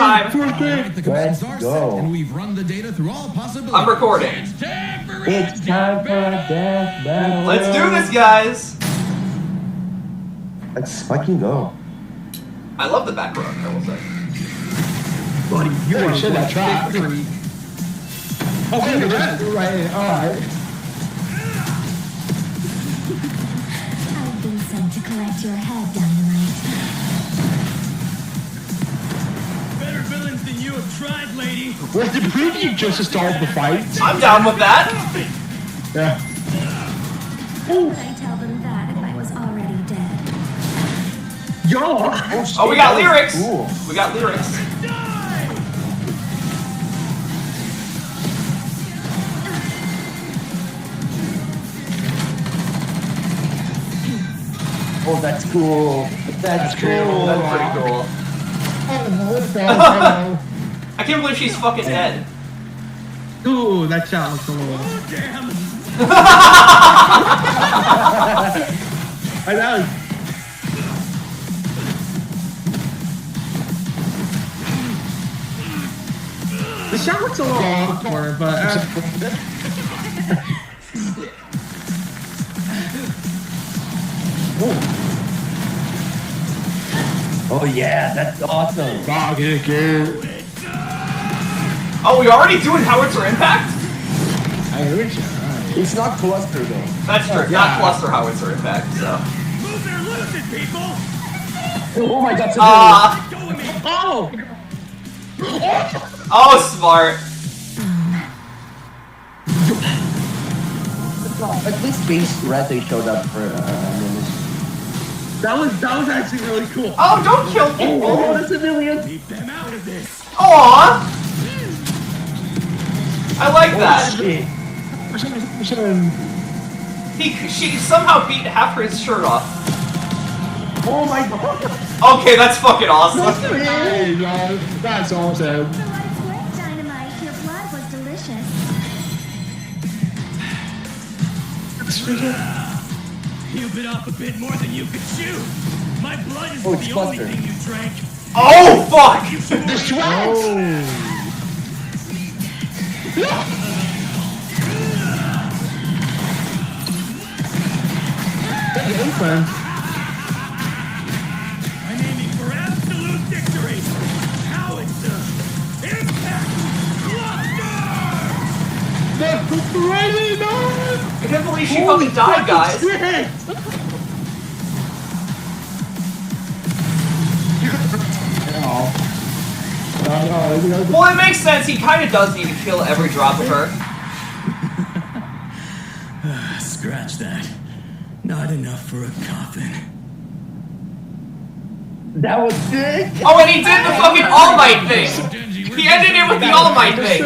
time. Let's go. And we've run the data through all possibilities. I'm recording. It's time for death battle. Let's do this, guys. Let's fucking go. I love the background, I will say. Buddy, you are should have tried. Oh, wait, right. Alright. I've been sent to collect your head, Dynamite. Better villains than you have tried, lady. Was the preview just to start the fight? I'm down with that. Yeah. How would I tell them that if I was already dead? Yo! Oh, we got lyrics. Cool. We got lyrics. Oh, that's cool. That's cool. That's pretty cool. I can't believe she's fucking dead. Ooh, that shot looks a little... Oh, damn. I know. The shot looks a little awkward, but... Oh yeah, that's awesome. Oh, we already doing howitzer impact? I heard you. It's not cluster though. That's true. Not cluster howitzer impact. So. Move there, lose it, people. Oh my god, so Go with me. Oh! Oh, smart. at least base Reze showed up for a minute. That was actually really cool. Oh, don't kill people. Oh, the civilians! Keep them out of this. Aww. I like that. Shit. She somehow beat half his shirt off. Oh my god! Okay, that's fucking awesome. That's awesome. For what it's worth, Dynamite, your blood was delicious. You bit off a bit more than you could chew. My blood is Oh, the it's only Buster. thing you drank. Oh, fuck. The sweat! I'm aiming for absolute victory. Howitzer, impact, cluster. I can't believe she fucking died, guys. Well, it makes sense. He kind of does need to kill every drop of her. Scratch that. Not enough for a coffin. That was sick! Oh, and he did the fucking All Might thing. He ended it with the All Might thing.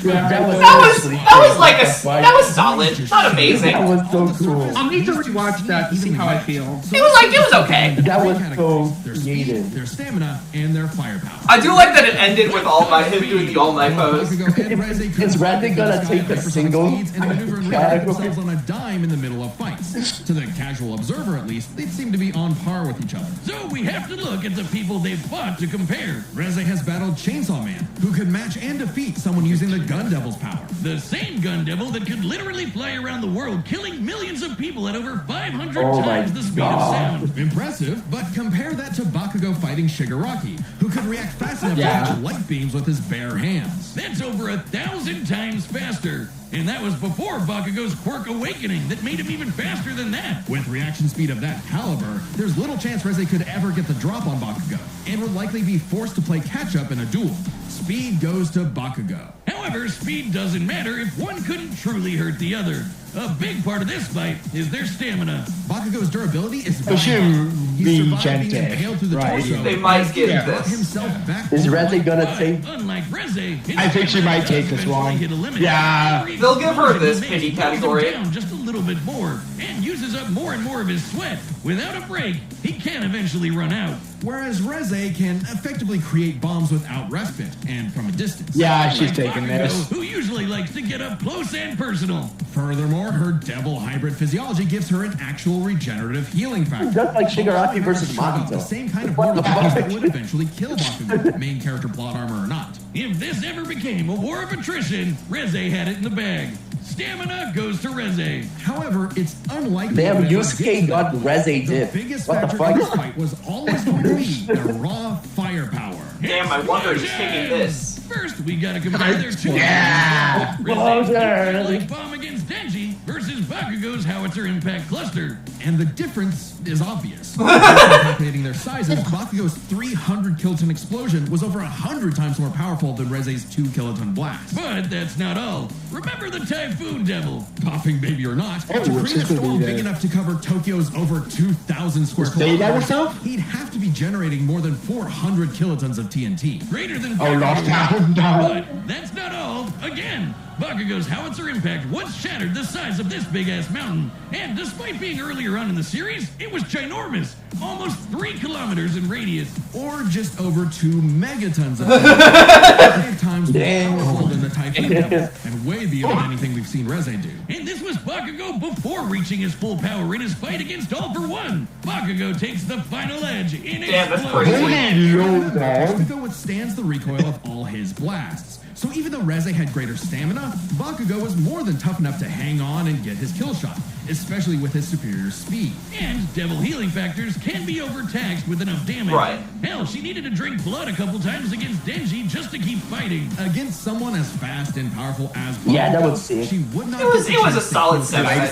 That was solid. Not amazing. That was so cool. I'll need to rewatch that to see how I feel. It was okay. That was so creative. Their stamina and their firepower. I do like that it ended with him doing the All Might pose. Is Reze gonna take a single and maneuver and react themselves on a dime in the middle of fights. To the casual observer, at least, they seem to be on par with each other. So we have to look at the people they've fought to compare. Reze has battled Chainsaw Man, who could match and defeat someone using the Gun Devil's power. The same gun devil that could literally fly around the world, killing millions of people at over 500 Oh my times the speed of God. sound. Impressive, but compare that to Bakugo fighting Shigaraki, who could react fast enough to catch light beams with his bare hands. That's over 1,000 times faster. And that was before Bakugo's quirk awakening that made him even faster than that. With reaction speed of that caliber, there's little chance Reze could ever get the drop on Bakugo, and would likely be forced to play catch-up in a duel. Speed goes to Bakugo. However, speed doesn't matter if one couldn't truly hurt the other. A big part of this fight is their stamina. Bakugo's durability is Push very him high. He survived being Gentek, impaled through the right. torso. They might get and brought this. himself back Is to Reze life. gonna But take? unlike Reze, his I think she stamina might take does this eventually one. hit a limit. Yeah. They'll give her this Makes pity him category. down just a little bit more and uses up more and more of his sweat. Without a break, he can eventually run out. Whereas Reze can effectively create bombs without respite and from a distance. Yeah, she's Like taking Bakugo, this. who usually likes to get up close and personal. Furthermore, her devil hybrid physiology gives her an actual regenerative healing factor. Just like Shigaraki versus Showed up the Mahito. same kind of war that would eventually kill Bakugo, main character plot armor or not. If this ever became a war of attrition, Reze had it in the bag. Stamina goes to Reze. However, it's unlikely. Damn, that Yusuke got Reze the dip. biggest What the factor in this fuck? fight was always going to be the raw firepower. Damn, I wonder who's taking this. First, we gotta compare their two. Yeah! Reze's like bomb against Denji versus Bakugo's howitzer impact cluster. And the difference is obvious. Calculating their sizes, Bakugo's 300 kiloton explosion was over 100 times more powerful than Reze's 2 kiloton blast. But that's not all. Remember the Typhoon Devil? Popping baby or not, Oh, to what's create a this gonna storm be big then? enough to cover Tokyo's over 2,000 square Say that kilometers, yourself? he'd have to be generating more than 400 kilotons of TNT. Greater than Oh, lost down. But that's not all. Again, Bakugo's howitzer impact once shattered the size of this big-ass mountain. And despite being earlier on in the series, it was ginormous. Almost 3 kilometers in radius. Or just over 2 megatons of TNT. 5 times more Damn. powerful than the Typhoon Devil, and way beyond anything we've seen Reze do. And this was Bakugo before reaching his full power in his fight against All For One. Bakugo takes the final edge in Damn, that's explosion. crazy. Bakugo withstands the recoil of all his blasts. So even though Reze had greater stamina, Bakugo was more than tough enough to hang on and get his kill shot, especially with his superior speed. And devil healing factors can be overtaxed with enough damage. Right. Hell, she needed to drink blood a couple times against Denji just to keep fighting. Against someone as fast and powerful as Yeah, that Bakugo, was sick. she would not It was get the a chance to solid kill 7, Reze, I'd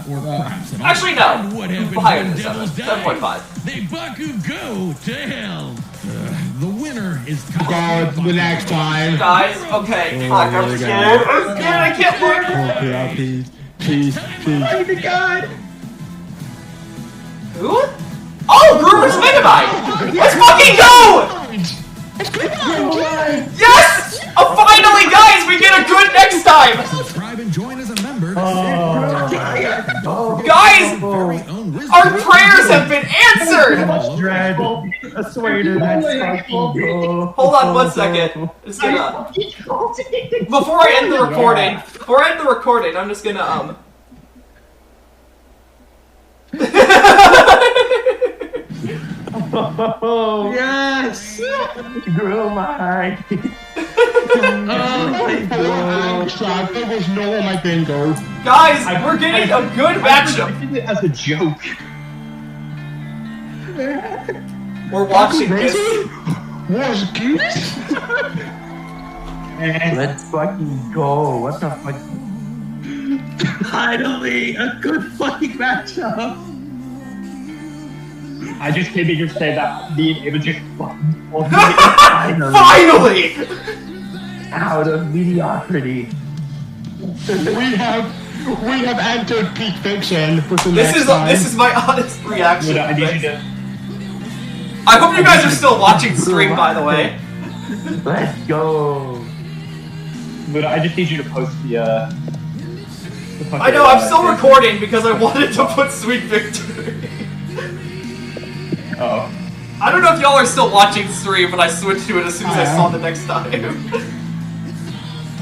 say. or perhaps at all. Actually, And no. what happens Higher when than 7. devils die? 7.5. They Bakugo to hell. The winner is God, the next time. Guys, okay. Fuck, I'm scared. I'm scared. I can't work. Oh, yeah, please. Please, please. Oh my god! Who? Oh, Gruber's Megabyte! Let's fucking go! Yes! Oh, finally, guys, we get a good next time! Subscribe and join as a member. Guys! Very own Wizard Our prayers have been answered! Dread. I swear to that fucking go. Hold on 1 second. Just gonna... Before I end the recording, I'm just gonna, Oh, yes! Grew my Oh my god! I'm sorry, there was no one I can go. Guys, we're getting a good I matchup. did it as a joke. We're watching this. Was good? Let's fucking go. What the fuck? Finally, a good fucking matchup. I just came here to say that being able to just fucking Finally! Out of mediocrity. We have entered peak fiction for the next time. This is my honest reaction. I need you to. I hope you guys are still watching stream, by the way. Let's go. But I just need you to post the fucking, I know, I'm still recording because I wanted to put Sweet Victory. Oh. I don't know if y'all are still watching stream, but I switched to it as soon as I saw the next time.